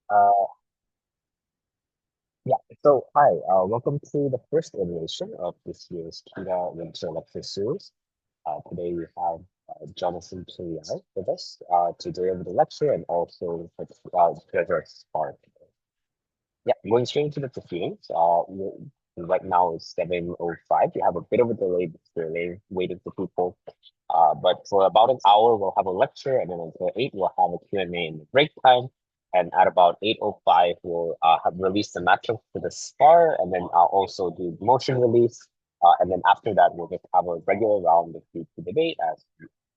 Uh, yeah, so hi, welcome to the first iteration of this year's KIDA Winter Lecture Series. Today we have Jonathan Tuliao with us to deliver the lecture and also Treasure Spark. Yeah, going straight into the proceedings. Right now it's 7:05. We have a bit of a delay because we're waiting for people. But for about an hour, we'll have a lecture, and then until 8, we'll have a Q&A in the break time. And at about 8:05, we'll have released the matchup for the SPAR, and then I'll also do the motion release. And then after that, we'll just have a regular round of the debate, as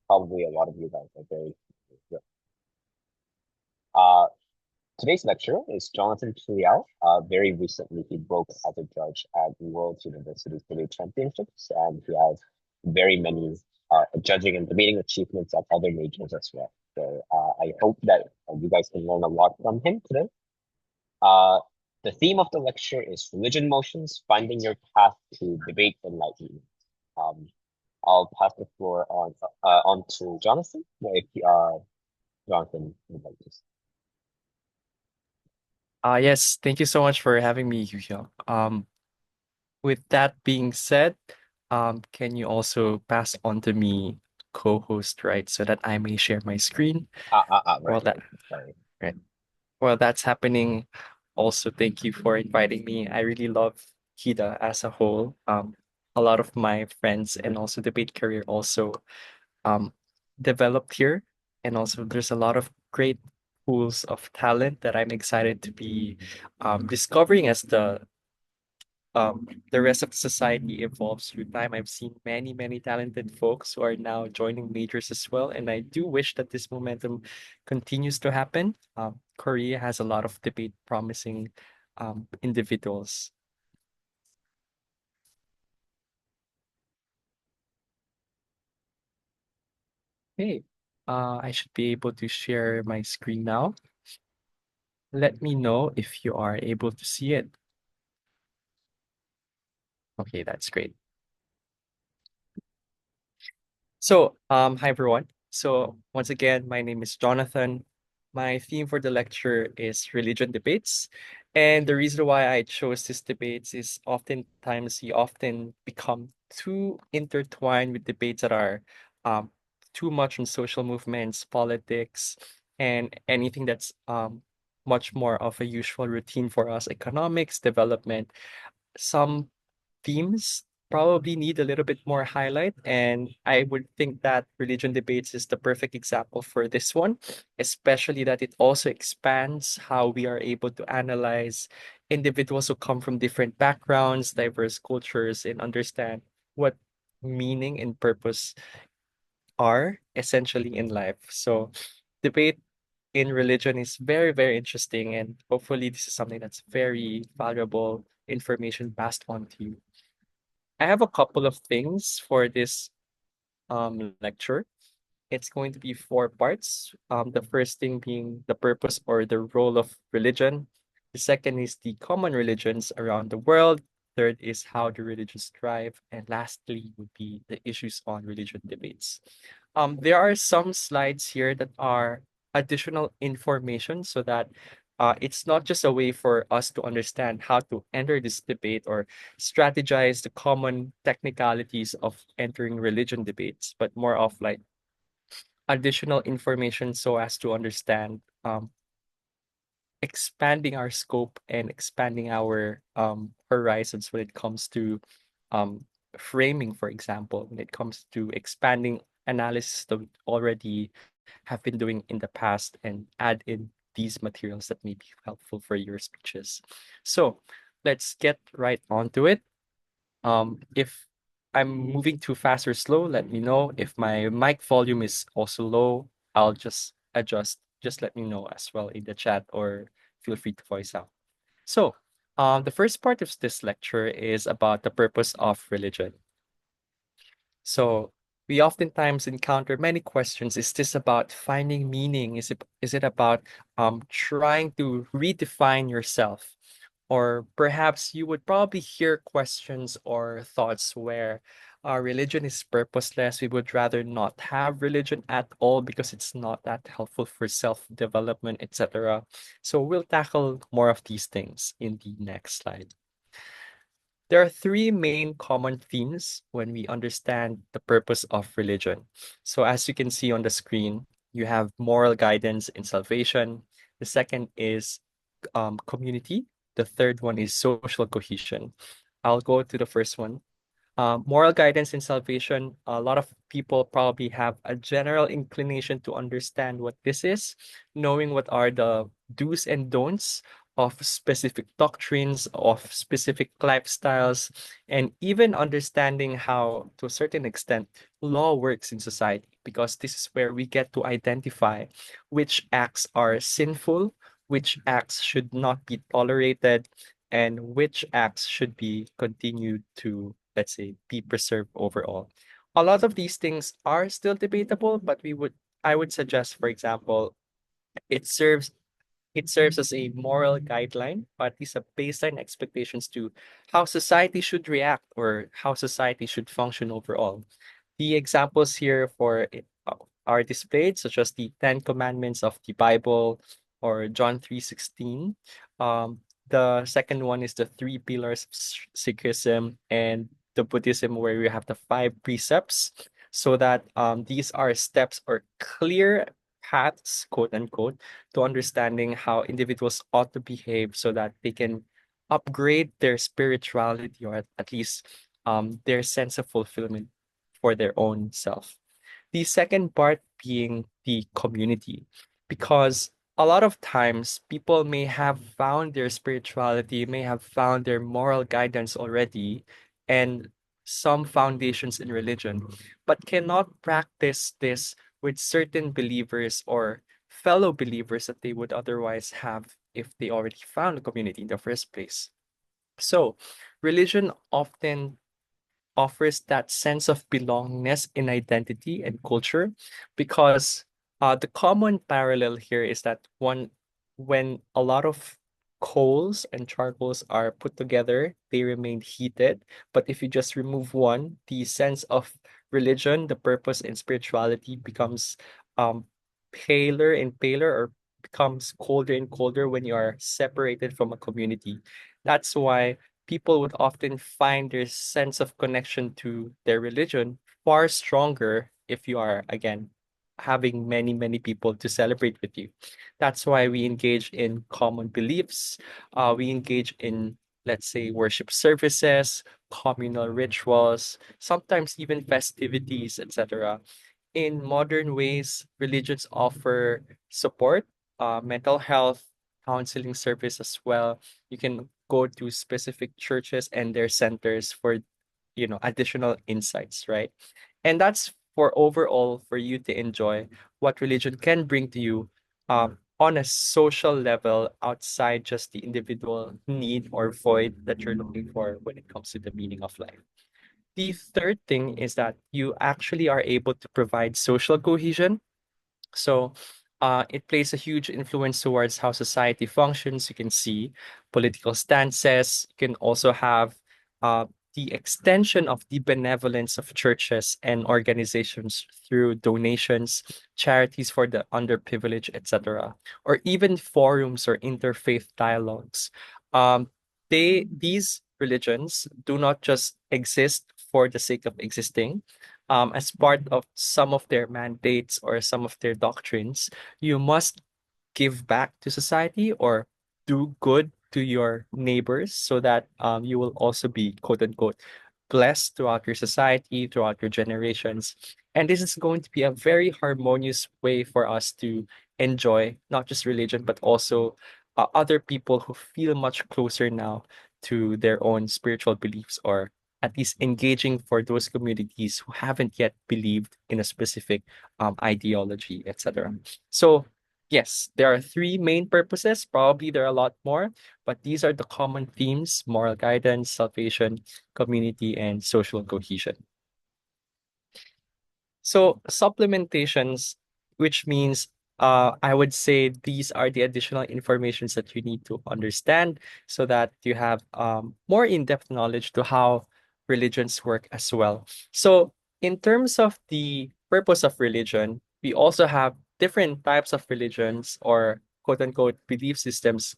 probably a lot of you guys are very familiar with. Uh, Today's lecturer is Jonathan Tuliao. Very recently, he broke as a judge at the World University Debate Championships, and he has very many judging and debating achievements at other majors as well. So I hope that you guys can learn a lot from him today. Uh, the theme of the lecture is religion motions, finding your path to debate enlightenment. Um, I'll pass the floor on to Jonathan. If Jonathan would like to. Yes, thank you so much for having me, Yuhyuk. With that being said, can you also pass on to me co-host, right, so that I may share my screen while Right, that right. Sorry. right while that's happening. Also, thank you for inviting me. I really love KIDA as a whole. A lot of my friends and also debate career also um developed here, and also there's a lot of great pools of talent that I'm excited to be discovering as the rest of society evolves through time. I've seen many, many talented folks who are now joining majors as well, and I do wish that this momentum continues to happen. Korea has a lot of debate promising individuals. Hey, I should be able to share my screen now. Let me know if you are able to see it. Okay, that's great. So, hi everyone. So, once again, my name is Jonathan. My theme for the lecture is religion debates. And the reason why I chose these debates is oftentimes we often become too intertwined with debates that are um, too much on social movements, politics, and anything that's much more of a usual routine for us, economics, development. Some themes probably need a little bit more highlight. And I would think that religion debates is the perfect example for this one, especially that it also expands how we are able to analyze individuals who come from different backgrounds, diverse cultures, and understand what meaning and purpose are essentially in life. So, debate in religion is very, very interesting. And hopefully, this is something that's very valuable information passed on to you. I have a couple of things for this lecture. It's going to be four parts. The first thing being the purpose or the role of religion. The second is the common religions around the world. Third is how the religions thrive. And lastly would be the issues on religion debates. There are some slides here that are additional information so that it's not just a way for us to understand how to enter this debate or strategize the common technicalities of entering religion debates, but more of like additional information so as to understand expanding our scope and expanding our horizons when it comes to um, framing, for example, when it comes to expanding analysis that we already have been doing in the past and add in these materials that may be helpful for your speeches. So let's get right onto it. If I'm moving too fast or slow, let me know. If my mic volume is also low, I'll just adjust. Just let me know as well in the chat or feel free to voice out. So, the first part of this lecture is about the purpose of religion. So, we oftentimes encounter many questions. Is this about finding meaning? Is it about trying to redefine yourself? Or perhaps you would probably hear questions or thoughts where Religion is purposeless. We would rather not have religion at all because it's not that helpful for self-development, etc. So we'll tackle more of these things in the next slide. There are three main common themes when we understand the purpose of religion. So as you can see on the screen, you have moral guidance and salvation. The second is community. The third one is social cohesion. I'll go to the first one. Moral guidance and salvation, a lot of people probably have a general inclination to understand what this is, knowing what are the do's and don'ts of specific doctrines, of specific lifestyles, and even understanding how, to a certain extent, law works in society, because this is where we get to identify which acts are sinful, which acts should not be tolerated, and which acts should be continued to, let's say, be preserved overall. A lot of these things are still debatable, but I would suggest, for example, it serves it serves as a moral guideline, or at least a baseline expectations to how society should react or how society should function overall. The examples here are displayed, such as the Ten Commandments of the Bible or John 3:16. Um, the second one is the three pillars of Sikhism and the Buddhism, where we have the five precepts, so that these are steps or clear paths, quote unquote, to understanding how individuals ought to behave so that they can upgrade their spirituality, or at least their sense of fulfillment for their own self. The second part being the community, because a lot of times people may have found their spirituality, may have found their moral guidance already, and some foundations in religion, but cannot practice this with certain believers or fellow believers that they would otherwise have if they already found a community in the first place. So, religion often offers that sense of belongingness in identity and culture, because the common parallel here is that when a lot of coals and charcoals are put together, they remain heated. But if you just remove one, the sense of religion, the purpose and spirituality becomes um, paler and paler, or becomes colder and colder when you are separated from a community. That's why people would often find their sense of connection to their religion far stronger if you are, again, having many, many people to celebrate with you. That's why we engage in common beliefs. We engage in, let's say, worship services, communal rituals, sometimes even festivities, etc. In modern ways, religions offer support, mental health, counseling service as well. You can go to specific churches and their centers for, additional insights, right? And that's for overall for you to enjoy what religion can bring to you on a social level outside just the individual need or void that you're looking for when it comes to the meaning of life. The third thing is that you actually are able to provide social cohesion. So it plays a huge influence towards how society functions. You can see political stances. You can also have uh, the extension of the benevolence of churches and organizations through donations, charities for the underprivileged, etc., or even forums or interfaith dialogues. Um, these religions do not just exist for the sake of existing. As part of some of their mandates or some of their doctrines, you must give back to society or do good to your neighbors, so that you will also be, quote unquote, blessed throughout your society, throughout your generations. And this is going to be a very harmonious way for us to enjoy not just religion, but also other people who feel much closer now to their own spiritual beliefs, or at least engaging for those communities who haven't yet believed in a specific ideology, etc. So, yes, there are three main purposes. Probably there are a lot more, but these are the common themes: moral guidance, salvation, community, and social cohesion. So supplementations, which means I would say these are the additional informations that you need to understand so that you have more in-depth knowledge to how religions work as well. So, in terms of the purpose of religion, we also have different types of religions or quote unquote belief systems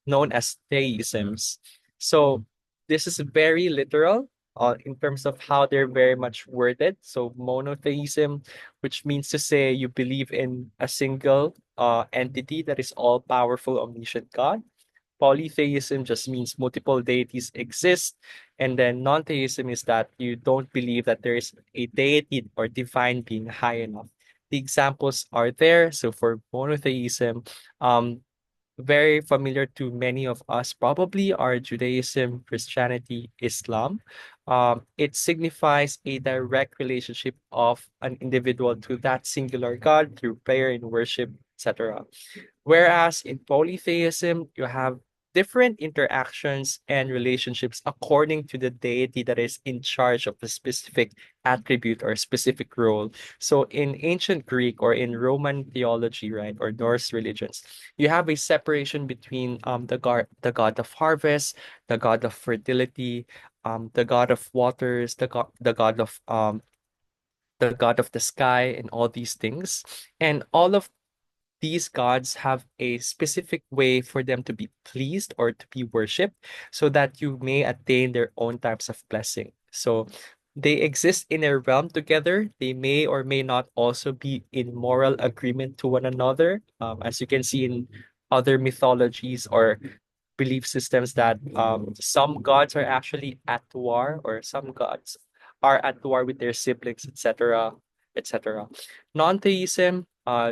known as theisms. So this is very literal in terms of how they're very much worded. So monotheism, which means to say you believe in a single entity that is all powerful, omniscient God. Polytheism just means multiple deities exist. And then non-theism is that you don't believe that there is a deity or divine being high enough. The examples are there. So for monotheism, um, very familiar to many of us probably are Judaism, Christianity, Islam. It signifies a direct relationship of an individual to that singular God through prayer and worship, etc. Whereas in polytheism, you have different interactions and relationships according to the deity that is in charge of a specific attribute or specific role. So in ancient Greek or in Roman theology, right, or Norse religions, you have a separation between the god of harvest, the god of fertility, the god of waters, the god of the sky, and all these things. And all of these gods have a specific way for them to be pleased or to be worshipped so that you may attain their own types of blessing. So they exist in a realm together. They may or may not also be in moral agreement to one another. As you can see in other mythologies or belief systems that some gods are actually at war or some gods are at war with their siblings, etc., etc. Non-theism,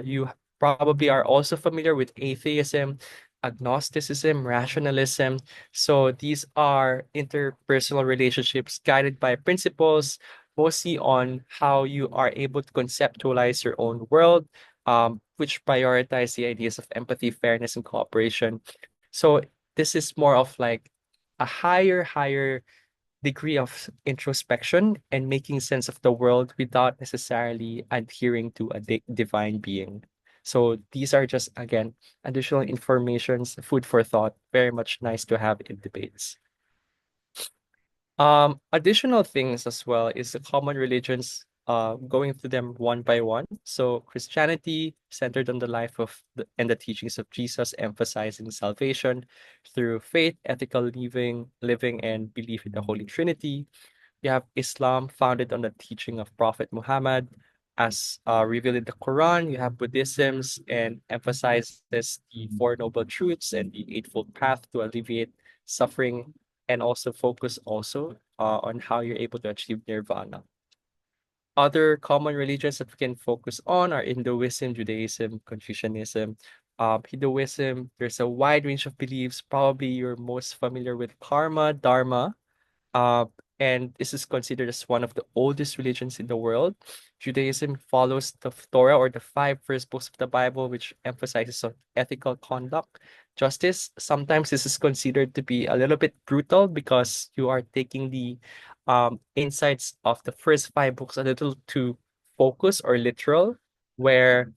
you probably are also familiar with atheism, agnosticism, rationalism. So these are interpersonal relationships guided by principles, mostly on how you are able to conceptualize your own world, which prioritize the ideas of empathy, fairness, and cooperation. So this is more of like a higher degree of introspection and making sense of the world without necessarily adhering to a divine being. So these are just again additional informations, food for thought, very much nice to have in debates. Additional things as well is the common religions, going through them one by one. So Christianity centered on the life of and the teachings of Jesus, emphasizing salvation through faith, ethical living and belief in the Holy Trinity. You have Islam, founded on the teaching of Prophet Muhammad, as revealed in the Quran. You have Buddhisms and emphasizes the Four Noble Truths and the Eightfold Path to alleviate suffering and also focus also on how you're able to achieve nirvana. Other common religions that we can focus on are Hinduism, Judaism, Confucianism. Hinduism, there's a wide range of beliefs. Probably you're most familiar with karma, dharma, uh, and this is considered as one of the oldest religions in the world. Judaism follows the Torah or the five first books of the Bible, which emphasizes on ethical conduct, justice. Sometimes this is considered to be a little bit brutal because you are taking the insights of the first five books a little too focused or literal, where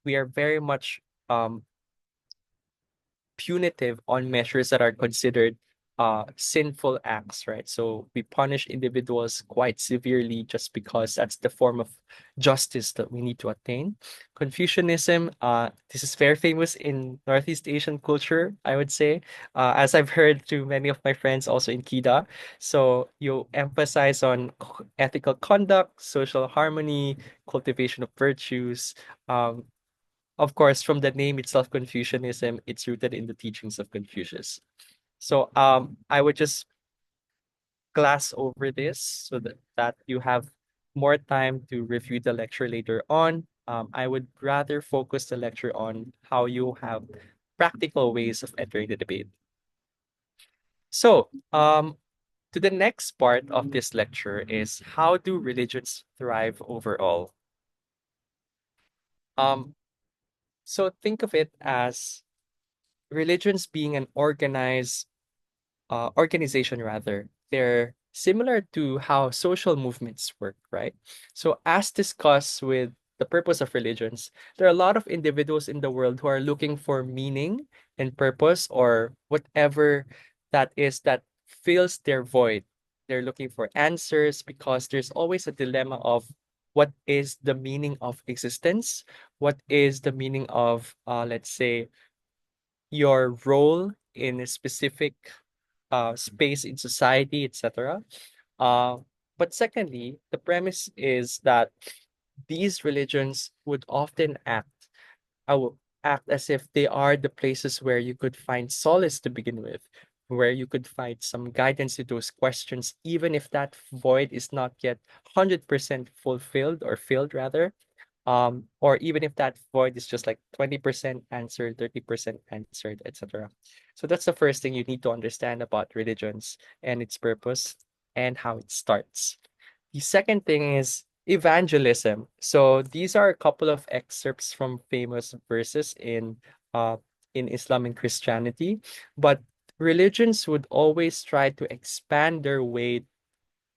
we are very much um, punitive on measures that are considered sinful acts, right? So we punish individuals quite severely just because that's the form of justice that we need to attain. Confucianism, this is very famous in Northeast Asian culture, I would say, as I've heard through many of my friends also in KIDA. So you emphasize on ethical conduct, social harmony, cultivation of virtues, um, of course, from the name itself, Confucianism, it's rooted in the teachings of Confucius. So I would just glass over this so that you have more time to review the lecture later on. I would rather focus the lecture on how you have practical ways of entering the debate. So, to the next part of this lecture is how do religions thrive overall? Um, so think of it as religions being an organization rather. They're similar to how social movements work, right? So as discussed with the purpose of religions, there are a lot of individuals in the world who are looking for meaning and purpose or whatever that is that fills their void, They're looking for answers because there's always a dilemma of what is the meaning of existence? What is the meaning of, let's say, your role in a specific space in society, etc. Uh, but secondly, the premise is that these religions would often act as if they are the places where you could find solace to begin with, where you could find some guidance to those questions, even if that void is not yet 100% fulfilled or filled rather. Or even if that void is just like 20% answered, 30% answered, etc. So that's the first thing you need to understand about religions and its purpose and how it starts. The second thing is evangelism. So these are a couple of excerpts from famous verses uh in Islam and Christianity, but religions would always try to expand their way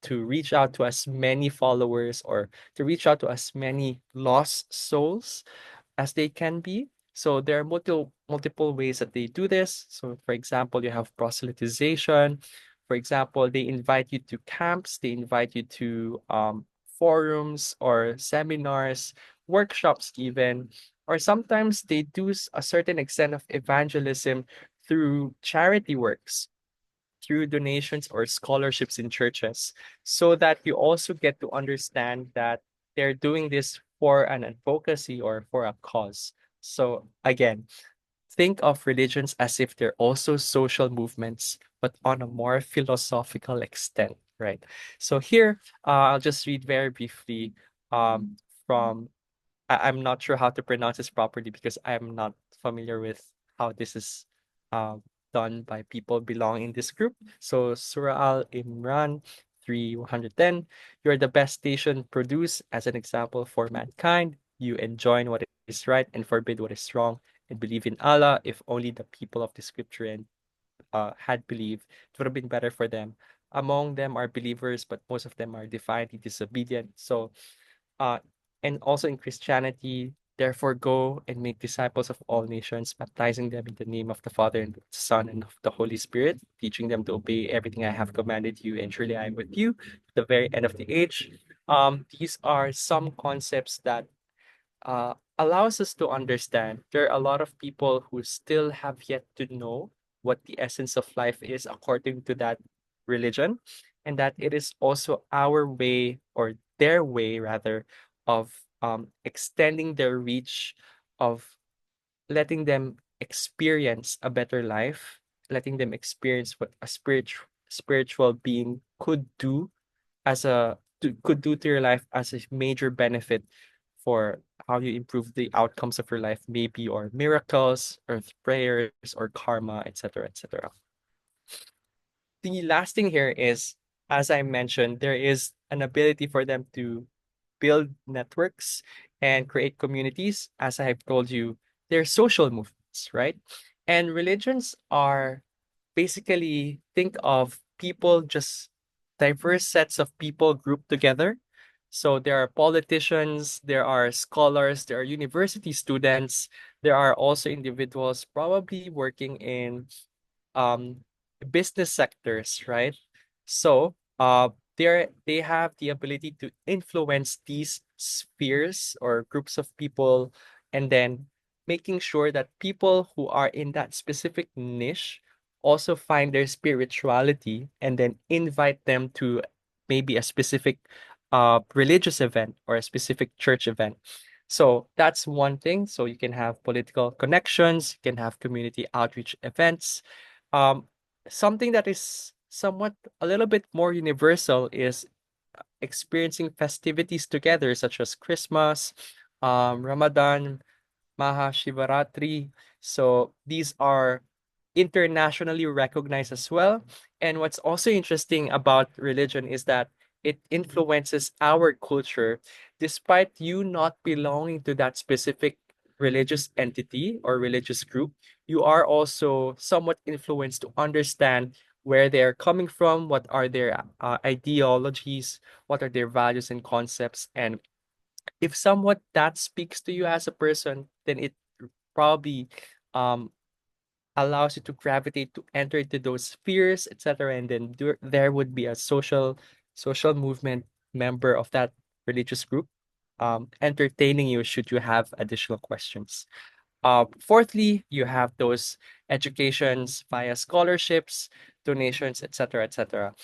to reach out to as many followers or to reach out to as many lost souls as they can be. So there are multiple ways that they do this. So for example, you have proselytization. For example, they invite you to camps, they invite you to forums or seminars, workshops even, or sometimes they do a certain extent of evangelism through charity works, through donations or scholarships in churches, so that you also get to understand that they're doing this for an advocacy or for a cause. So again, think of religions as if they're also social movements, but on a more philosophical extent, right? So here, I'll just read very briefly from I'm not sure how to pronounce this properly because I'm not familiar with how this is uh, done by people belonging in this group. So Surah Al Imran 3:110, you're the best station produced as an example for mankind. You enjoin what is right and forbid what is wrong, and believe in Allah. If only the people of the scripture and had believed, it would have been better for them. Among them are believers, but most of them are defiantly disobedient. So uh, and also in Christianity, therefore go and make disciples of all nations, baptizing them in the name of the Father and the Son and of the Holy Spirit, teaching them to obey everything I have commanded you, and surely I am with you to the very end of the age. These are some concepts that allows us to understand there are a lot of people who still have yet to know what the essence of life is according to that religion, and that it is also our way or their way rather of extending their reach, of letting them experience a better life, letting them experience what a spiritual being could do could do to your life as a major benefit for how you improve the outcomes of your life, maybe or miracles or prayers or karma, etc., etc. The last thing here is, as I mentioned, there is an ability for them to build networks and create communities. As I have told you, they're social movements, right? And religions are basically, think of people, just diverse sets of people grouped together. So there are politicians, there are scholars, there are university students, there are also individuals probably working in um business sectors, right? So they have the ability to influence these spheres or groups of people, and then making sure that people who are in that specific niche also find their spirituality and then invite them to maybe a specific religious event or a specific church event. So that's one thing. So you can have political connections, you can have community outreach events. Um, Something that is somewhat a little bit more universal is experiencing festivities together, such as Christmas, Ramadan, Mahashivaratri. So these are internationally recognized as well. And what's also interesting about religion is that it influences our culture, despite you not belonging to that specific religious entity or religious group. You are also somewhat influenced to understand where they are coming from, what are their ideologies, what are their values and concepts, and if somewhat that speaks to you as a person, then it probably um allows you to gravitate to enter into those spheres, etc. And then there would be a social movement member of that religious group entertaining you should you have additional questions. Fourthly, you have those educations via scholarships, donations, etc., etc.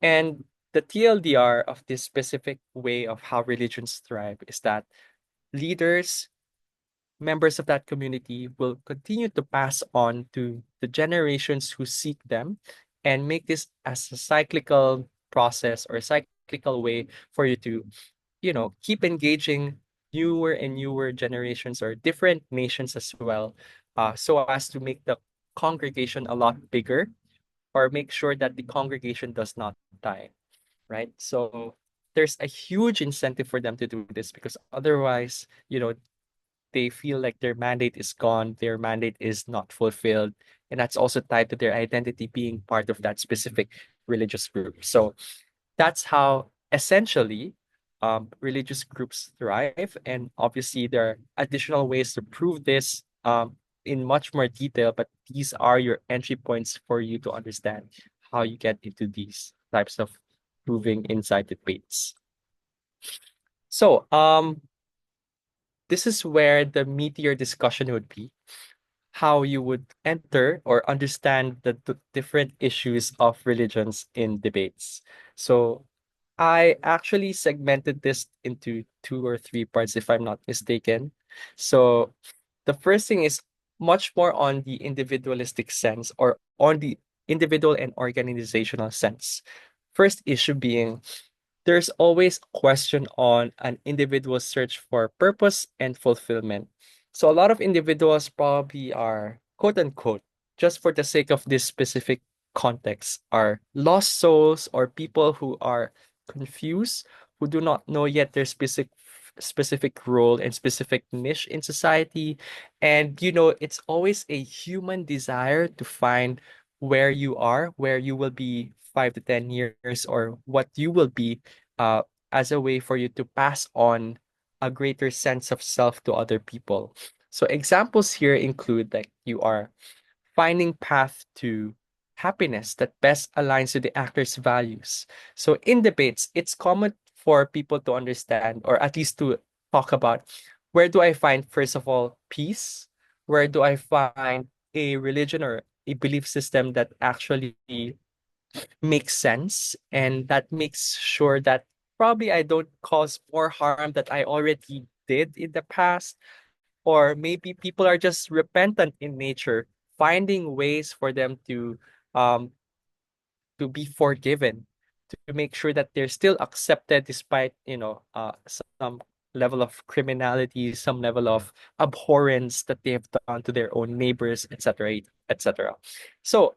And the TLDR of this specific way of how religions thrive is that leaders, members of that community will continue to pass on to the generations who seek them and make this as a cyclical process or cyclical way for you to, keep engaging newer and newer generations or different nations as well, so as to make the congregation a lot bigger or make sure that the congregation does not die, right? So there's a huge incentive for them to do this because otherwise, they feel like their mandate is gone, their mandate is not fulfilled, and that's also tied to their identity being part of that specific religious group. So that's how essentially religious groups thrive. And obviously, there are additional ways to prove this in much more detail, but these are your entry points for you to understand how you get into these types of proving inside debates. So, this is where the meatier discussion would be how you would enter or understand the different issues of religions in debates. So I actually segmented this into two or three parts, if I'm not mistaken. So the first thing is much more on the individualistic sense or on the individual and organizational sense. First issue being there's always a question on an individual's search for purpose and fulfillment. So a lot of individuals probably are quote unquote, just for the sake of this specific context, are lost souls or people who are confused, who do not know yet their specific role and specific niche in society. And it's always a human desire to find where you are, where you will be 5 to 10 years, or what you will be uh, as a way for you to pass on a greater sense of self to other people. So examples here include like you are finding path to happiness that best aligns to the actor's values. So in debates, it's common for people to understand or at least to talk about where do I find first of all peace? Where do I find a religion or a belief system that actually makes sense and that makes sure that probably I don't cause more harm that I already did in the past, or maybe people are just repentant in nature, finding ways for them um to be forgiven, to make sure that they're still accepted despite some level of criminality, some level of abhorrence that they have done to their own neighbors, etc., etc. So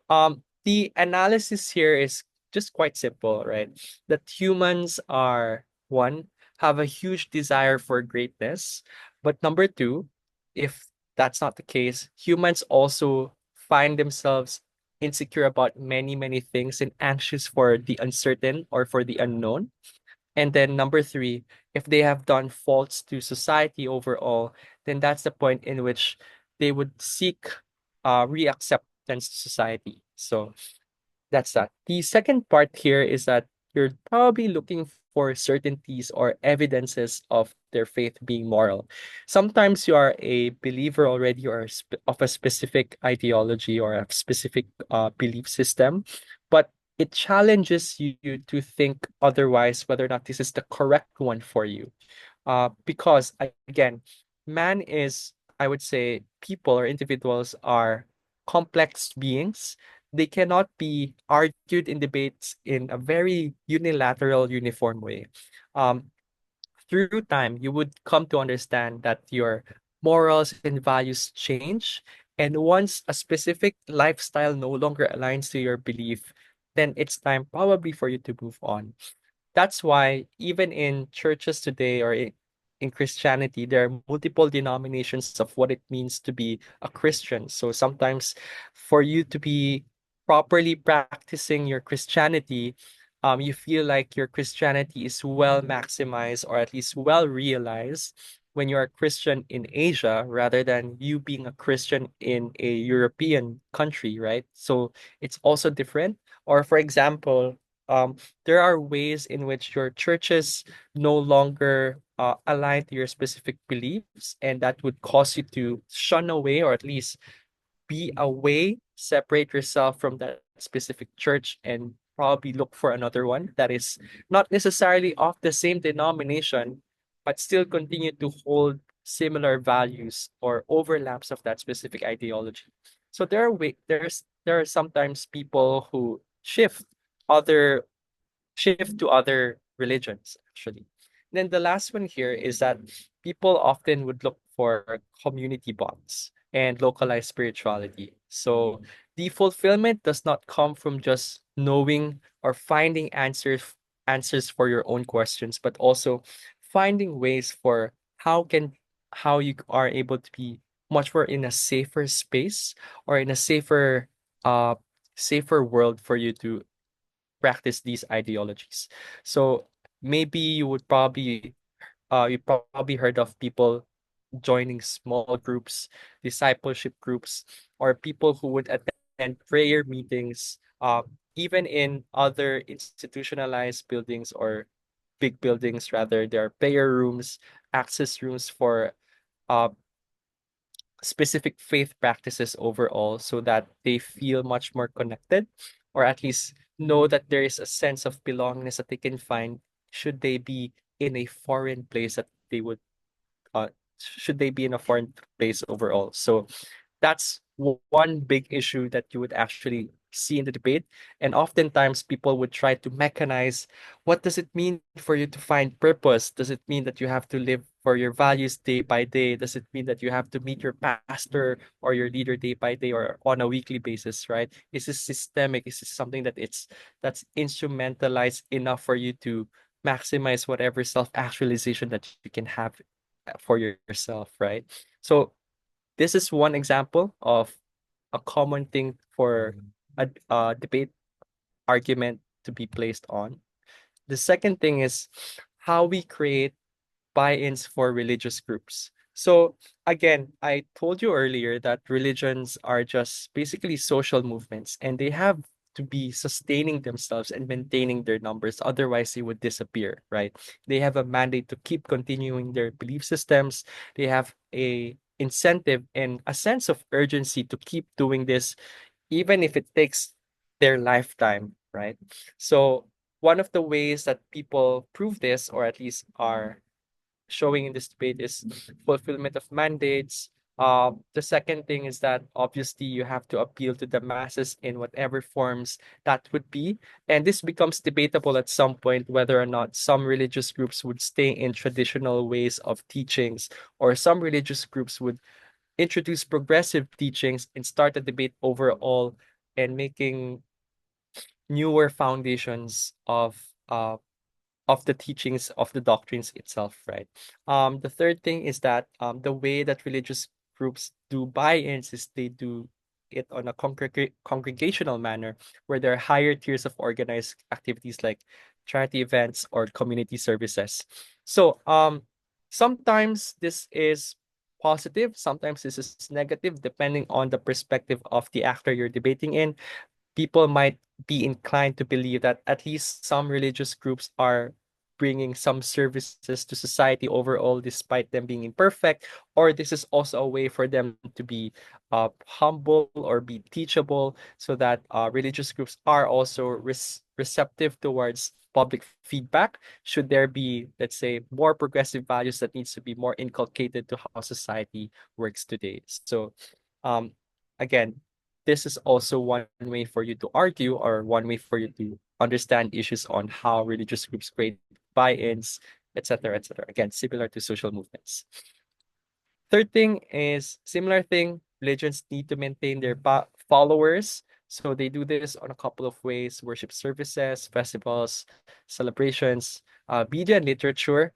the analysis here is just quite simple, right? That humans are one, have a huge desire for greatness, but number two, if that's not the case, humans also find themselves insecure about many, many things and anxious for the uncertain or for the unknown. And then number three, if they have done faults to society overall, then that's the point in which they would seek reacceptance to society. So that's that. The second part here is that you're probably looking for certainties or evidences of their faith being moral. Sometimes you are a believer already or of a specific ideology or a specific belief system, but it challenges you to think otherwise whether or not this is the correct one for you. Because again, man is, I would say, people or individuals are complex beings. They cannot be argued in debates in a very unilateral, uniform way. Um, through time, you would come to understand that your morals and values change. And once a specific lifestyle no longer aligns to your belief, then it's time probably for you to move on. That's why even in churches today or in Christianity, there are multiple denominations of what it means to be a Christian. So sometimes for you to be properly practicing your Christianity, you feel like your Christianity is well maximized or at least well realized. when you are Christian in Asia rather than you being a Christian in a European country, right? So it's also different. Or for example, there are ways in which your churches no longer align to your specific beliefs, and that would cause you to shun away or at least be away, separate yourself from that specific church, and probably look for another one that is not necessarily of the same denomination, but still continue to hold similar values or overlaps of that specific ideology. So there are sometimes people who other shift to other religions, actually. Then the last one here is that people often would look for community bonds and localized spirituality. So the fulfillment does not come from just knowing or finding answers for your own questions, but also finding ways for how you are able to be much more in a safer space or in a uh safer world for you to practice these ideologies. So maybe you probably heard of people joining small groups, discipleship groups, or people who would attend prayer meetings, even in other institutionalized buildings or big buildings rather. There are prayer rooms, access rooms for uh, specific faith practices overall so that they feel much more connected or at least know that there is a sense of belongingness that they can find should they be in a foreign place that they would uh should they be in a foreign place overall. So that's one big issue that you would actually see in the debate. And oftentimes people would try to mechanize what does it mean for you to find purpose? Does it mean that you have to live for your values day by day? Does it mean that you have to meet your pastor or your leader day by day or on a weekly basis, right? Is this systemic? Is this something that's instrumentalized enough for you to maximize whatever self-actualization that you can have for yourself, right? So this is one example of a common thing for a debate argument to be placed on. The second thing is how we create buy-ins for religious groups. So again, I told you earlier that religions are just basically social movements and they have to be sustaining themselves and maintaining their numbers. Otherwise, they would disappear, right? They have a mandate to keep continuing their belief systems. They have a incentive and a sense of urgency to keep doing this, even if it takes their lifetime, right? So one of the ways that people prove this, or at least are showing in this debate, is fulfillment of mandates. The second thing is that obviously you have to appeal to the masses in whatever forms that would be. And this becomes debatable at some point whether or not some religious groups would stay in traditional ways of teachings, or some religious groups would introduce progressive teachings and start a debate overall and making newer foundations of the teachings of the doctrines itself, right? The third thing is that the way that religious groups do buy-ins is they do it on a congregational manner, where there are higher tiers of organized activities like charity events or community services. So sometimes this is positive, sometimes this is negative, depending on the perspective of the actor you're debating in. People might be inclined to believe that at least some religious groups are bringing some services to society overall, despite them being imperfect, or this is also a way for them to be humble or be teachable, so that religious groups are also receptive towards public feedback should there be, let's say, more progressive values that needs to be more inculcated to how society works today. So um again, this is also one way for you to argue, or one way for you to understand issues on how religious groups create buy-ins, etc., etc. Again, similar to social movements. Third thing is similar thing. Religions need to maintain their followers. So they do this on a couple of ways: worship services, festivals, celebrations, media and literature.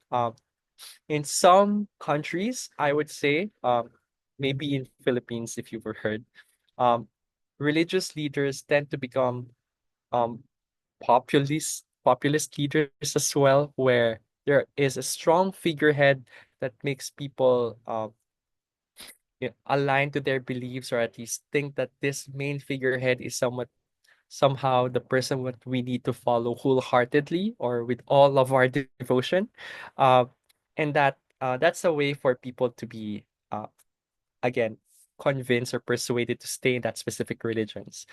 In some countries, I would say, maybe in Philippines, if you've heard, um, religious leaders tend to become um, populist leaders as well, where there is a strong figurehead that makes people align to their beliefs, or at least think that this main figurehead is somehow the person what we need to follow wholeheartedly or with all of our devotion. uh, and that's a way for people to be again convinced or persuaded to stay in that specific religions.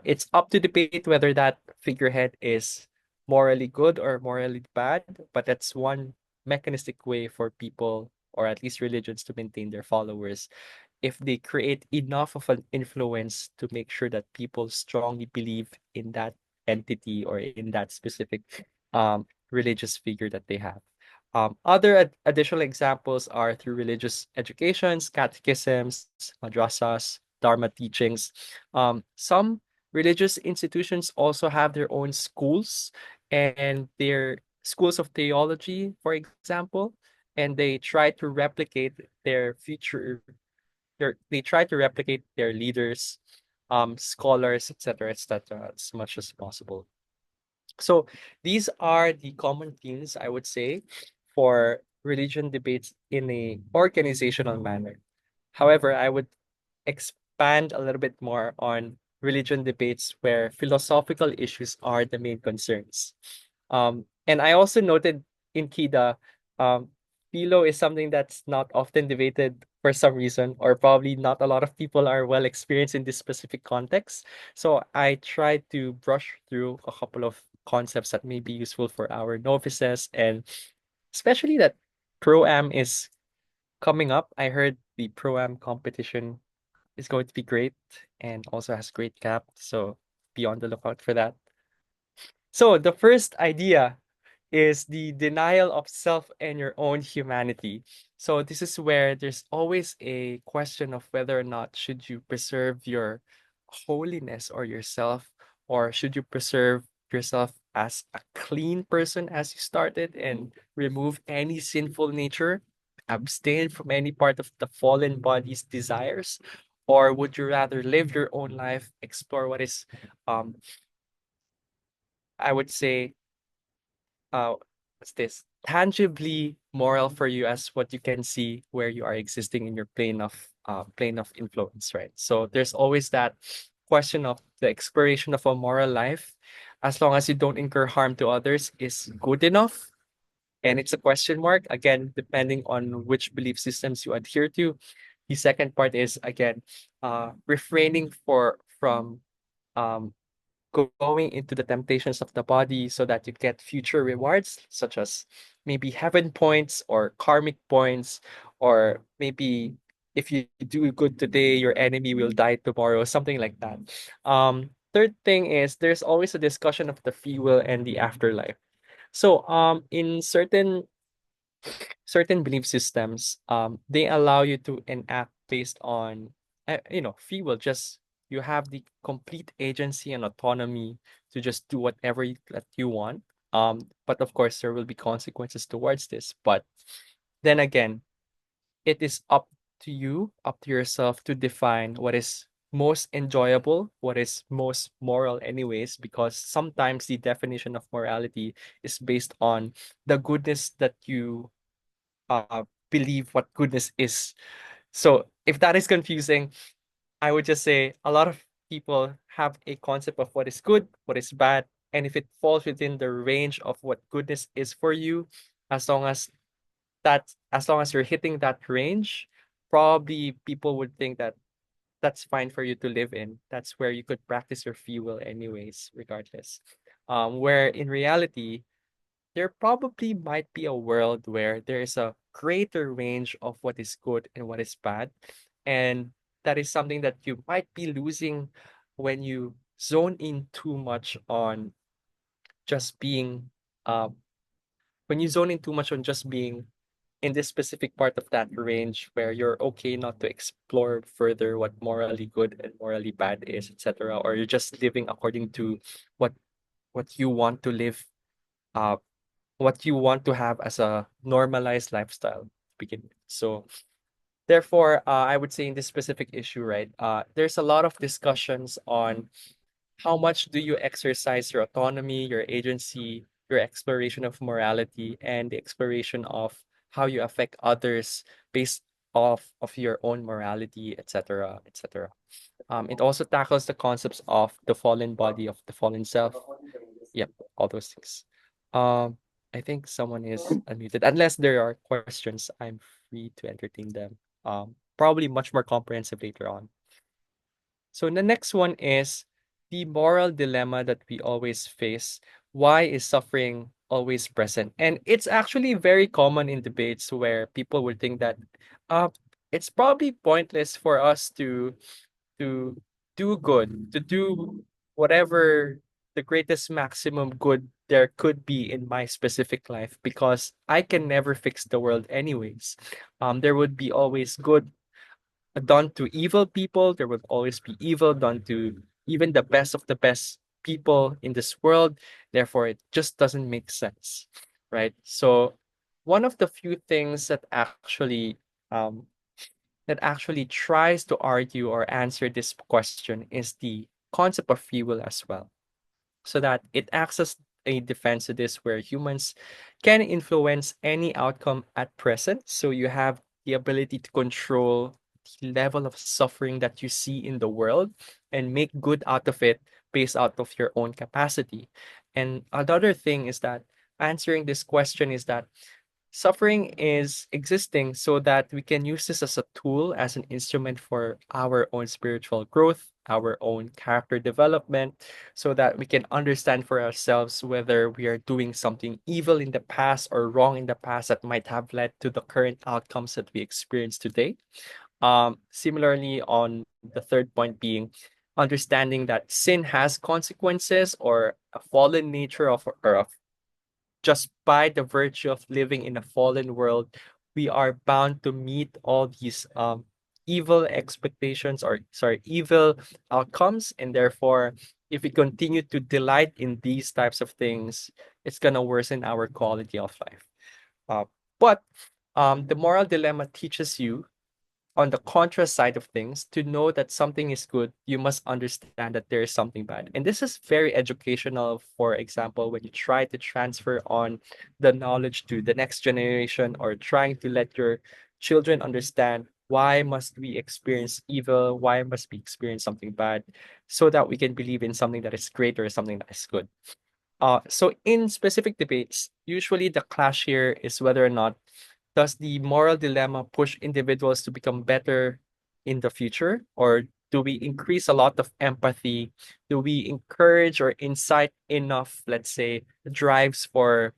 It's up to debate whether that figurehead is morally good or morally bad, but that's one mechanistic way for people, or at least religions, to maintain their followers if they create enough of an influence to make sure that people strongly believe in that entity or in that specific religious figure that they have. Other additional examples are through religious educations, catechisms, madrasas, dharma teachings. Some religious institutions also have their own schools and their schools of theology, for example, and they try to replicate their future they try to replicate their leaders, scholars, etc., as much as possible. So these are the common themes, I would say, for religion debates in a organizational manner. However, I would expand a little bit more on religion debates where philosophical issues are the main concerns. And I also noted in KIDA, um, philo is something that's not often debated for some reason, or probably not a lot of people are well experienced in this specific context. So I tried to brush through a couple of concepts that may be useful for our novices, and especially that Pro-Am is coming up. I heard the Pro-Am competition is going to be great and also has great cap. So be on the lookout for that. So the first idea is the denial of self and your own humanity. So this is where there's always a question of whether or not should you preserve your holiness or yourself, or should you preserve yourself as a clean person as you started and remove any sinful nature, abstain from any part of the fallen body's desires, or would you rather live your own life, explore what is um I would say uh what's this tangibly moral for you as what you can see where you are existing in your plane of influence, right? So there's always that question of the exploration of a moral life, as long as you don't incur harm to others, is good enough. And it's a question mark, again, depending on which belief systems you adhere to. The second part is, again, refraining from um going into the temptations of the body so that you get future rewards, such as maybe heaven points or karmic points, or maybe if you do good today, your enemy will die tomorrow, something like that. Third thing is there's always a discussion of the free will and the afterlife. So in certain belief systems, they allow you to enact based on, free will. Just you have the complete agency and autonomy to just do whatever that you want. But of course, there will be consequences towards this. But then again, it is to you, up to yourself to define what is most enjoyable, what is most moral, anyways, because sometimes the definition of morality is based on the goodness that you believe what goodness is. So if that is confusing, I would just say a lot of people have a concept of what is good, what is bad, and if it falls within the range of what goodness is for you, as long as as long as you're hitting that range, probably people would think that that's fine for you to live in. That's where you could practice your free will anyways, regardless. Where in reality, there probably might be a world where there is a greater range of what is good and what is bad. And that is something that you might be losing when you zone in too much on just being, uh, when you zone in too much on just being in this specific part of that range where you're okay not to explore further what morally good and morally bad is, etc. Or you're just living according to what you want to live, uh, what you want to have as a normalized lifestyle to begin with. So therefore, I would say in this specific issue, right, there's a lot of discussions on how much do you exercise your autonomy, your agency, your exploration of morality, and the exploration of how you affect others based off of your own morality, etc., etc. It also tackles the concepts of the fallen body, of the fallen self. Yep, all those things. Um, I think someone is unmuted. Unless there are questions, I'm free to entertain them. Probably much more comprehensive later on. So the next one is the moral dilemma that we always face. Why is suffering always present? And it's actually very common in debates where people would think that uh, it's probably pointless for us to do good, to do whatever the greatest maximum good there could be in my specific life because I can never fix the world anyways. There would be always good done to evil people. There would always be evil done to even the best of the best people in this world. Therefore, it just doesn't make sense, right? So, one of the few things um, that actually tries to argue or answer this question is the concept of free will as well, so that it acts as a defense to this where humans can influence any outcome at present. So you have the ability to control the level of suffering that you see in the world and make good out of it based out of your own capacity. And another thing is that answering this question is that suffering is existing so that we can use this as a tool, as an instrument for our own spiritual growth, our own character development, so that we can understand for ourselves whether we are doing something evil in the past or wrong in the past that might have led to the current outcomes that we experience today. Similarly, on the third point being understanding that sin has consequences or a fallen nature of or a just by the virtue of living in a fallen world, we are bound to meet all these evil expectations or sorry, evil outcomes. And therefore, if we continue to delight in these types of things, it's gonna worsen our quality of life. Uh, but the moral dilemma teaches you on the contra side of things, to know that something is good, you must understand that there is something bad. And this is very educational, for example, when you try to transfer on the knowledge to the next generation or trying to let your children understand why must we experience evil, why must we experience something bad, so that we can believe in something that is great or something that is good. So in specific debates, usually the clash here is whether or not does the moral dilemma push individuals to become better in the future, or do we increase a lot of empathy? Do we encourage or incite enough, let's say, drives for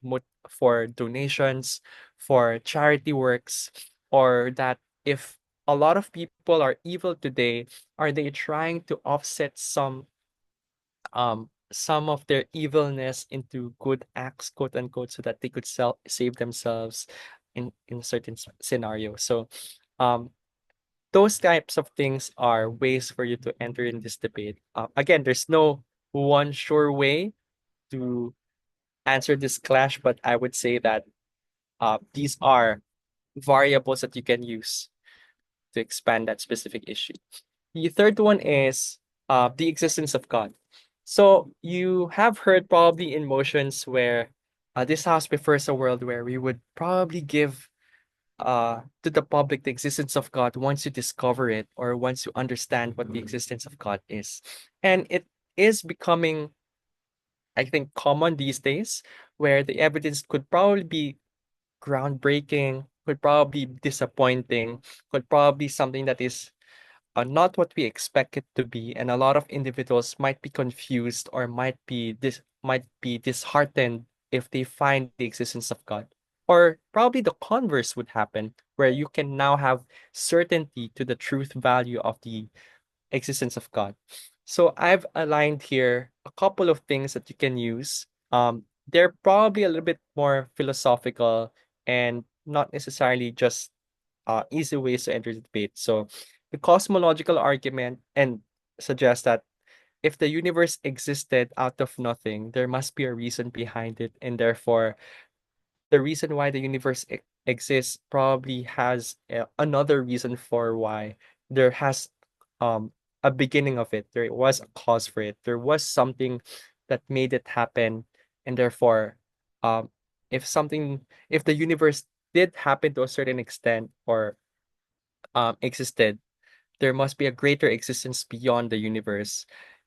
for donations, for charity works, or that if a lot of people are evil today, are they trying to offset some of their evilness into good acts, quote unquote, so that they could save themselves in certain scenarios. So, um, those types of things are ways for you to enter in this debate. Again, there's no one sure way to answer this clash, but I would say that these are variables that you can use to expand that specific issue. The third one is the existence of God. So you have heard probably in motions where this house prefers a world where we would probably give to the public the existence of God once you discover it or once you understand what the existence of God is. And it is becoming, I think, common these days where the evidence could probably be groundbreaking, could probably be disappointing, could probably be something that is not what we expect it to be, and a lot of individuals might be confused or might be disheartened if they find the existence of God. Or probably the converse would happen, where you can now have certainty to the truth value of the existence of God. So I've aligned here a couple of things that you can use. They're probably a little bit more philosophical and not necessarily just easy ways to enter the debate. So the cosmological argument and suggests that if the universe existed out of nothing, there must be a reason behind it, and therefore the reason why the universe exists probably has another reason for why there has um a beginning of it. There was a cause for it. There was something that made it happen, and therefore, um, if something, if the universe did happen to a certain extent or existed, there must be a greater existence beyond the universe,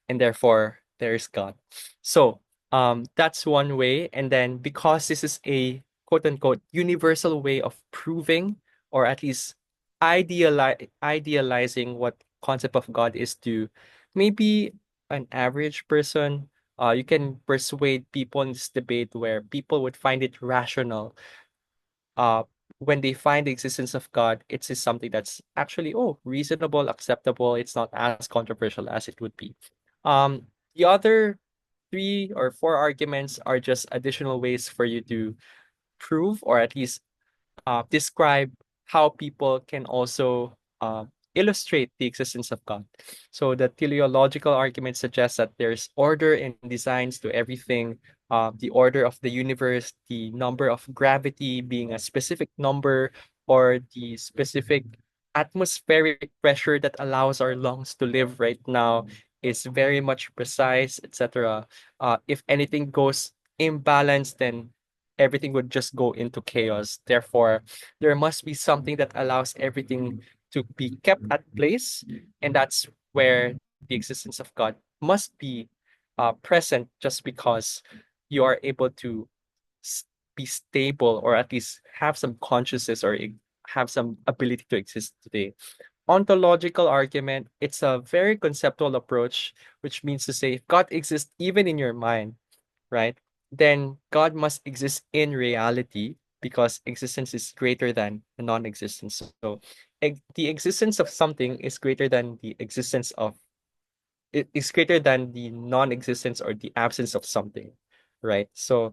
and therefore there is God. So that's one way. And then because this is a quote unquote universal way of proving, or at least idealizing what concept of God is to maybe an average person, you can persuade people in this debate where people would find it rational uh when they find the existence of God, it's just something that's actually, oh, reasonable, acceptable. It's not as controversial as it would be. Um, the other three or four arguments are just additional ways for you to prove or at least describe how people can also illustrate the existence of God. So the teleological argument suggests that there's order and designs to everything. The order of the universe, the number of gravity being a specific number, or the specific atmospheric pressure that allows our lungs to live right now is very much precise, etc. If anything goes imbalanced, then everything would just go into chaos. Therefore, there must be something that allows everything to be kept at place, and that's where the existence of God must be present, just because you are able to s- be stable or at least have some consciousness or have some ability to exist today. Ontological argument, it's a very conceptual approach, which means to say if God exists even in your mind, right? Then God must exist in reality because existence is greater than non-existence. So the existence of something is greater than the existence of it is greater than the non-existence or the absence of something, right? So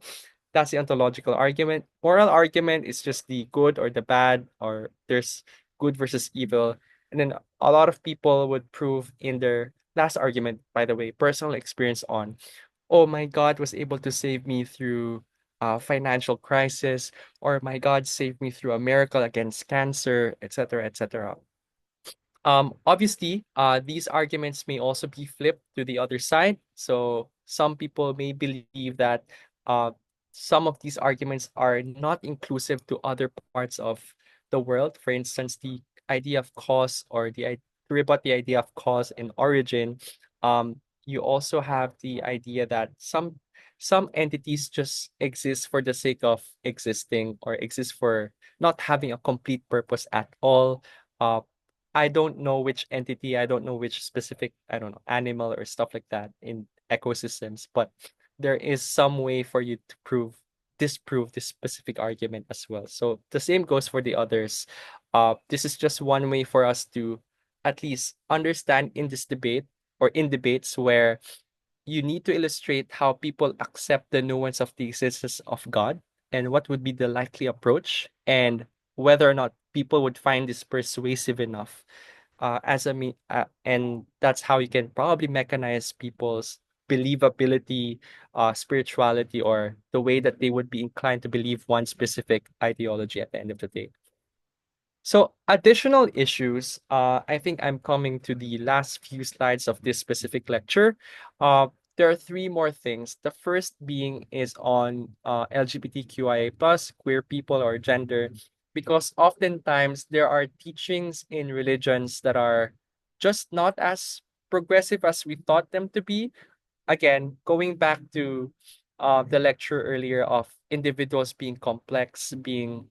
that's the ontological argument. Moral argument is just the good or the bad, or there's good versus evil. And then a lot of people would prove in their last argument, by the way, personal experience on, oh, my God was able to save me through a financial crisis, or my God saved me through a miracle against cancer, etc., etc. Obviously, these arguments may also be flipped to the other side. So some people may believe that uh, some of these arguments are not inclusive to other parts of the world. For instance, the idea of cause or to rebut the idea of cause and origin. You also have the idea that some entities just exist for the sake of existing or exist for not having a complete purpose at all. Uh, I don't know which entity, I don't know which specific, I don't know, animal or stuff like that in ecosystems, but there is some way for you to disprove this specific argument as well. So the same goes for the others. This is just one way for us to at least understand in this debate or in debates where you need to illustrate how people accept the nuance of the existence of God and what would be the likely approach and whether or not people would find this persuasive enough and that's how you can probably mechanize people's believability, spirituality, or the way that they would be inclined to believe one specific ideology at the end of the day. So additional issues, I think I'm coming to the last few slides of this specific lecture. Uh, there are three more things. The first being is on LGBTQIA plus, queer people or gender, because oftentimes there are teachings in religions that are just not as progressive as we thought them to be. Again, going back to the lecture earlier of individuals being complex, being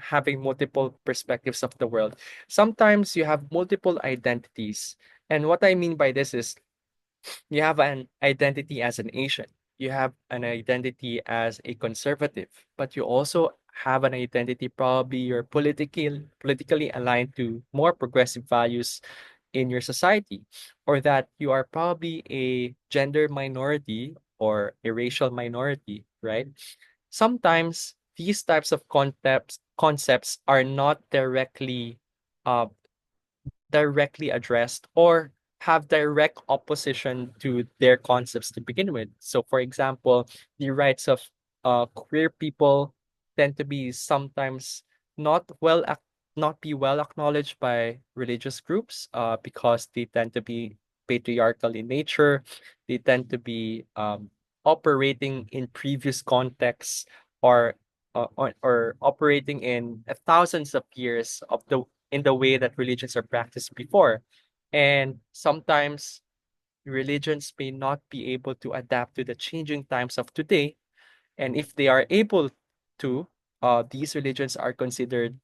having multiple perspectives of the world. Sometimes you have multiple identities. And what I mean by this is you have an identity as an Asian, you have an identity as a conservative, but you also have an identity probably you're politically aligned to more progressive values in your society, or that you are probably a gender minority or a racial minority, right? Sometimes these types of concepts are not uh, directly addressed or have direct opposition to their concepts to begin with. So, for example, the rights of queer people tend to be sometimes not well not be well acknowledged by religious groups because they tend to be patriarchal in nature. They tend to be operating in previous contexts or or operating in thousands of years of the in the way that religions are practiced before, and sometimes religions may not be able to adapt to the changing times of today. And if they are able to, these religions are considered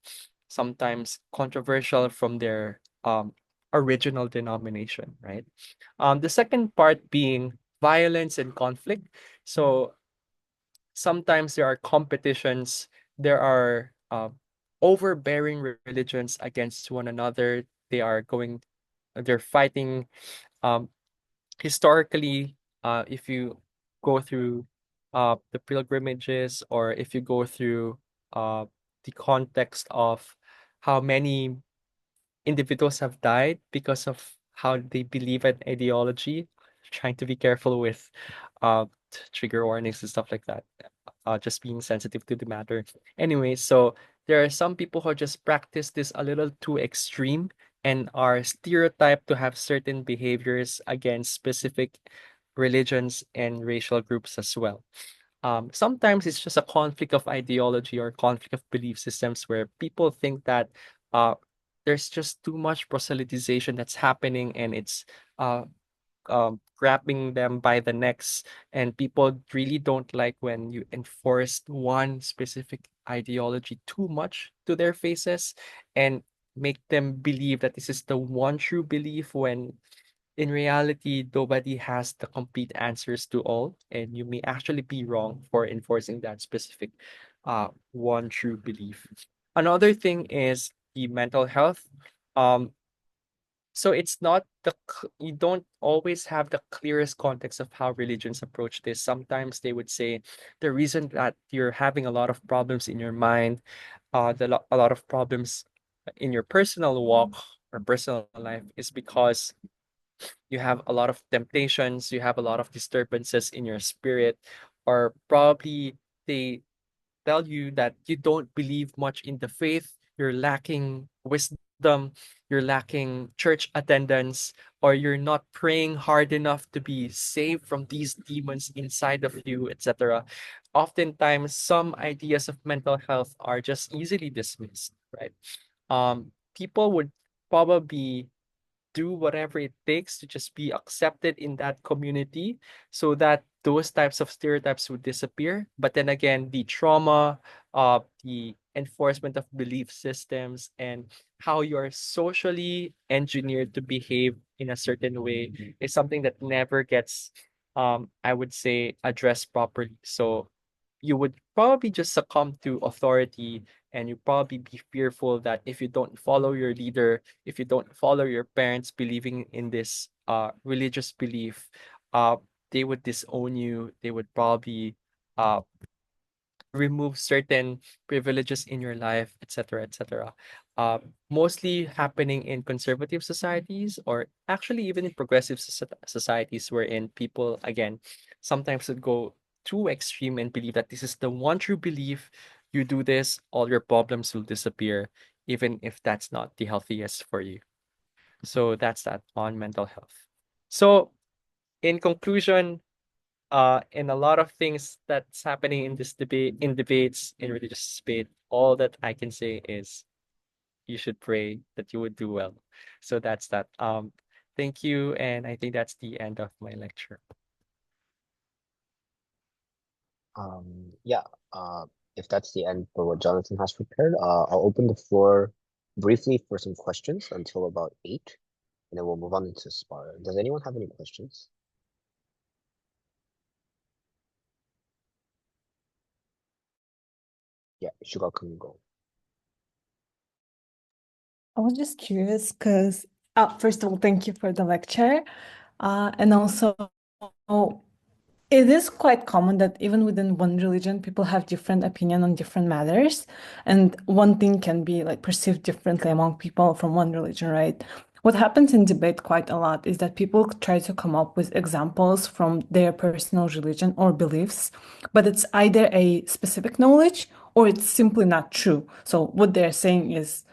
sometimes controversial from their original denomination, right? The second part being violence and conflict. So sometimes there are competitions, there are overbearing religions against one another. They're fighting. Um, Historically, if you go through the pilgrimages, or if you go through the context of how many individuals have died because of how they believe in ideology, trying to be careful with trigger warnings and stuff like that. Just being sensitive to the matter. Anyway, so there are some people who just practice this a little too extreme and are stereotyped to have certain behaviors against specific religions and racial groups as well. Sometimes it's just a conflict of ideology or conflict of belief systems where people think that uh, there's just too much proselytization that's happening, and it's uh, grabbing them by the necks, and people really don't like when you enforce one specific ideology too much to their faces and make them believe that this is the one true belief, when in reality nobody has the complete answers to all, and you may actually be wrong for enforcing that specific one true belief. Another thing is the mental health. um so it's not you don't always have the clearest context of how religions approach this. Sometimes they would say the reason that you're having a lot of problems in your mind, a lot of problems in your personal walk or personal life, is because you have a lot of temptations, you have a lot of disturbances in your spirit, or probably they tell you that you don't believe much in the faith, you're lacking wisdom, you're lacking church attendance, or you're not praying hard enough to be saved from these demons inside of you, etc. Oftentimes, some ideas of mental health are just easily dismissed, right? People would probably do whatever it takes to just be accepted in that community so that those types of stereotypes would disappear. But then again, the trauma, the enforcement of belief systems, and how you are socially engineered to behave in a certain way is something that never gets, I would say, addressed properly. So you would probably just succumb to authority, and you probably be fearful that if you don't follow your leader, if you don't follow your parents believing in this religious belief, uh they would disown you. They would probably uh remove certain privileges in your life, etc., etc. Mostly happening in conservative societies, or actually even in progressive societies, wherein people again sometimes would go too extreme and believe that this is the one true belief. You do this, all your problems will disappear, even if that's not the healthiest for you. So that's that on mental health. So in conclusion, in a lot of things that's happening in this debate, in debates, in religious debate, all that I can say is you should pray that you would do well. So that's that. Thank you, and I think that's the end of my lecture. Yeah, uh, if that's the end for what Jonathan has prepared, I'll open the floor briefly for some questions until about 8, and then we'll move on into Spar. Does anyone have any questions? Yeah, Shuga can go. I was just curious because, first of all, thank you for the lecture. And also, it is quite common that even within one religion, people have different opinion on different matters. And one thing can be like perceived differently among people from one religion, right? What happens in debate quite a lot is that people try to come up with examples from their personal religion or beliefs, but it's either a specific knowledge or it's simply not true. So what they're saying is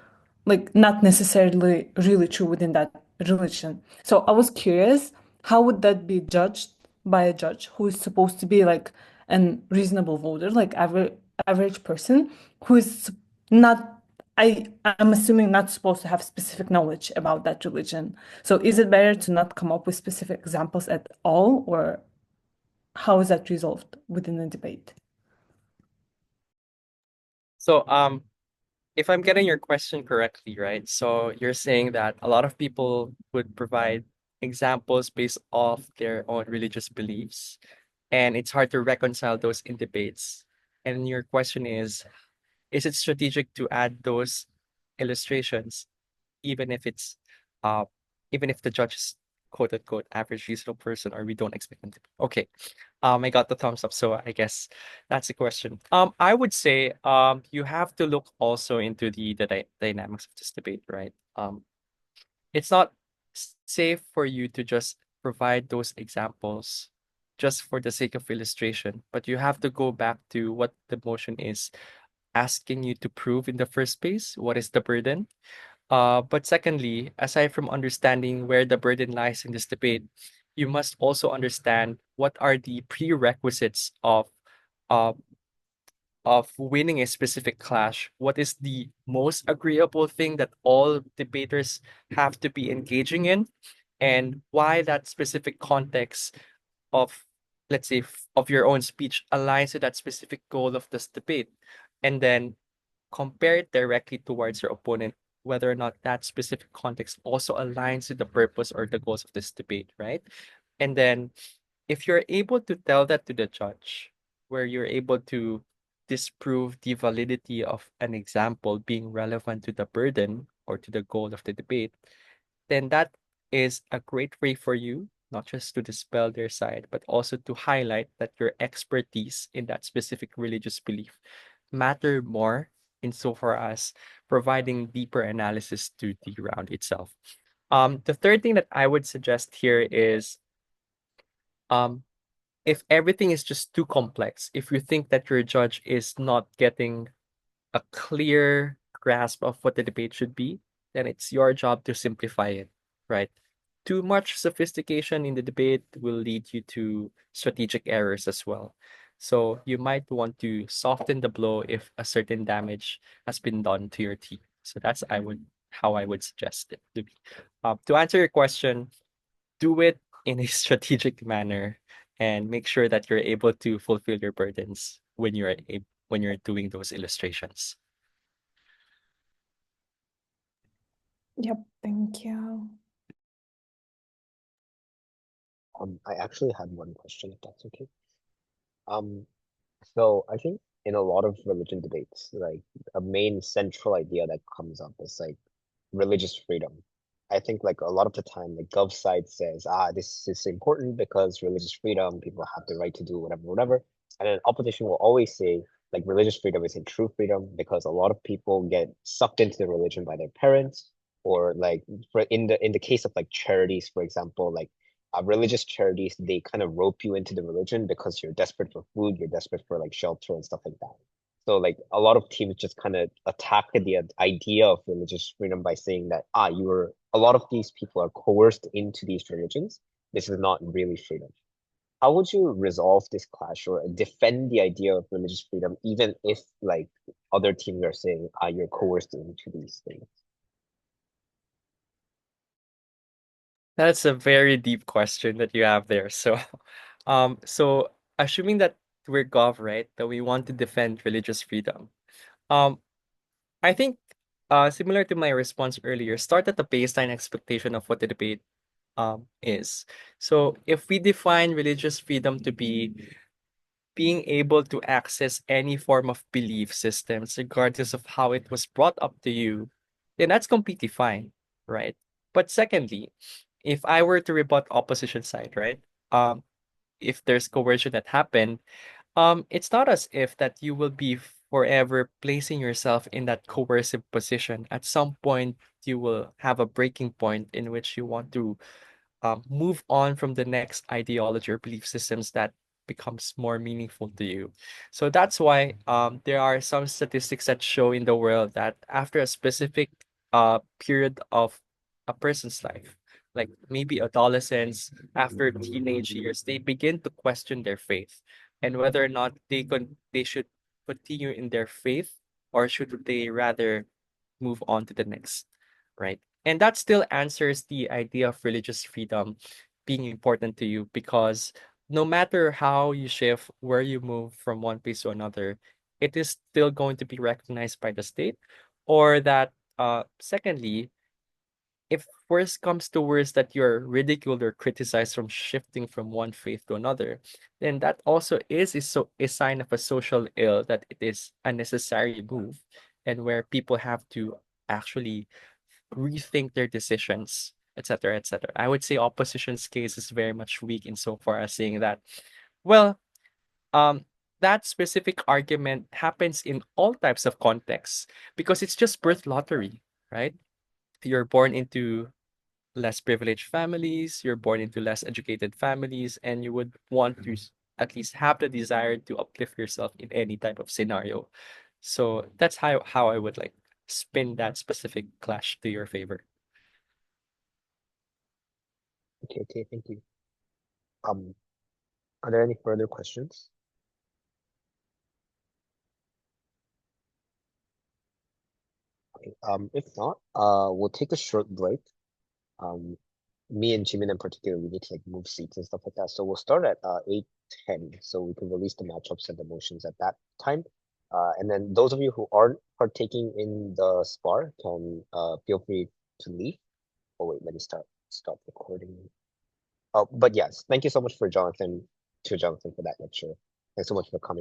like not necessarily really true within that religion. So I was curious, how would that be judged by a judge who is supposed to be like an reasonable voter? Like average person who's not, I'm assuming not supposed to have specific knowledge about that religion. So is it better to not come up with specific examples at all, or how is that resolved within the debate? So, if I'm getting your question correctly, right? So you're saying that a lot of people would provide examples based off their own religious beliefs, and it's hard to reconcile those in debates. And your question is it strategic to add those illustrations, even if it's uh even if the judge is quote unquote average reasonable person or we don't expect them to be? Okay. I got the thumbs up, so I guess that's the question. I would say you have to look also into the dynamics of this debate, right? It's not safe for you to just provide those examples just for the sake of illustration, but you have to go back to what the motion is asking you to prove in the first place. What is the burden? But secondly, aside from understanding where the burden lies in this debate, you must also understand what are the prerequisites uh, of winning a specific clash. What is the most agreeable thing that all debaters have to be engaging in, and why that specific context of, let's say, of your own speech aligns to that specific goal of this debate, and then compare it directly towards your opponent, whether or not that specific context also aligns with the purpose or the goals of this debate, right? And then if you're able to tell that to the judge, where you're able to disprove the validity of an example being relevant to the burden or to the goal of the debate, then that is a great way for you not just to dispel their side, but also to highlight that your expertise in that specific religious belief matter more insofar as providing deeper analysis to the round itself. The third thing that I would suggest here is um, if everything is just too complex, if you think that your judge is not getting a clear grasp of what the debate should be, then it's your job to simplify it, right? Too much sophistication in the debate will lead you to strategic errors as well. So you might want to soften the blow if a certain damage has been done to your team. So that's how I would suggest it to be. To answer your question, do it in a strategic manner and make sure that you're able to fulfill your burdens when you're doing those illustrations. Yep, thank you. I actually had one question, if that's okay. Um, so I think in a lot of religion debates, like a main central idea that comes up is like religious freedom. I think like a lot of the time, like Gov side says, this is important because religious freedom, people have the right to do whatever, whatever. And then opposition will always say like religious freedom isn't true freedom because a lot of people get sucked into the religion by their parents, or like for in the case of like charities, for example, like religious charities, they kind of rope you into the religion because you're desperate for food, you're desperate for like shelter and stuff like that. So like a lot of teams just kind of attack the idea of religious freedom by saying that a lot of these people are coerced into these religions. This is not really freedom. How would you resolve this clash or defend the idea of religious freedom, even if like other teams are saying, you're coerced into these things? That's a very deep question that you have there. So, so assuming that we're Gov, right, that we want to defend religious freedom, um, I think, similar to my response earlier, start at the baseline expectation of what the debate is. So, if we define religious freedom to be being able to access any form of belief systems, regardless of how it was brought up to you, then that's completely fine, right? But secondly, if I were to rebut opposition side, right? Um, if there's coercion that happened, it's not as if that you will be forever placing yourself in that coercive position. At some point, you will have a breaking point in which you want to move on from the next ideology or belief systems that becomes more meaningful to you. So that's why there are some statistics that show in the world that after a specific period of a person's life, like maybe adolescence, after teenage years, they begin to question their faith and whether or not they should continue in their faith, or should they rather move on to the next, right? And that still answers the idea of religious freedom being important to you, because no matter how you shift, where you move from one place to another, it is still going to be recognized by the state. Or that, secondly, if worse comes to worse, that you're ridiculed or criticized from shifting from one faith to another, then that also is a sign of a social ill, that it is a necessary move, and where people have to actually rethink their decisions, etc., etc. I would say opposition's case is very much weak insofar as saying that, well, um, that specific argument happens in all types of contexts, because it's just birth lottery, right? You're born into less privileged families, you're born into less educated families, and you would want to at least have the desire to uplift yourself in any type of scenario. So that's how I would like spin that specific clash to your favor. Okay, thank you. Are there any further questions? Okay, if not, we'll take a short break. Um, me and Jimin in particular, we need to like move seats and stuff like that. So we'll start at 8:10, so we can release the matchups and the motions at that time. And then those of you who aren't partaking in the spar can feel free to leave. Oh wait, let me stop recording. Oh, but yes, thank you so much for Jonathan for that lecture. Thanks so much for coming.